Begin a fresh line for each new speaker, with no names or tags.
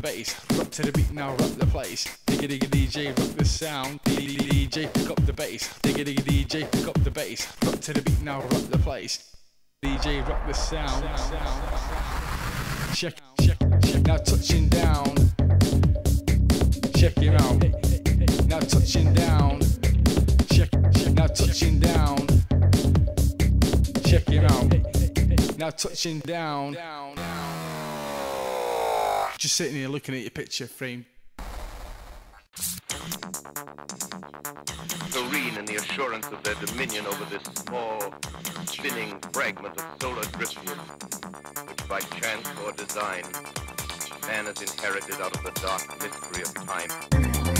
the bass, rock to the beat, now rock the place. Digga digga DJ, rock the sound. DJ, pick up the bass. Digga digga DJ, pick up the bass, rock to the beat, now rock the place. DJ, rock the sound. Check, now touching down. Check him out. Now touching down. Check, now touching down. Check him out. Now touching down. Just sitting here looking at your picture frame.
Serene in the assurance of their dominion over this small, spinning fragment of solar driftwood, which by chance or design, man has inherited out of the dark mystery of time.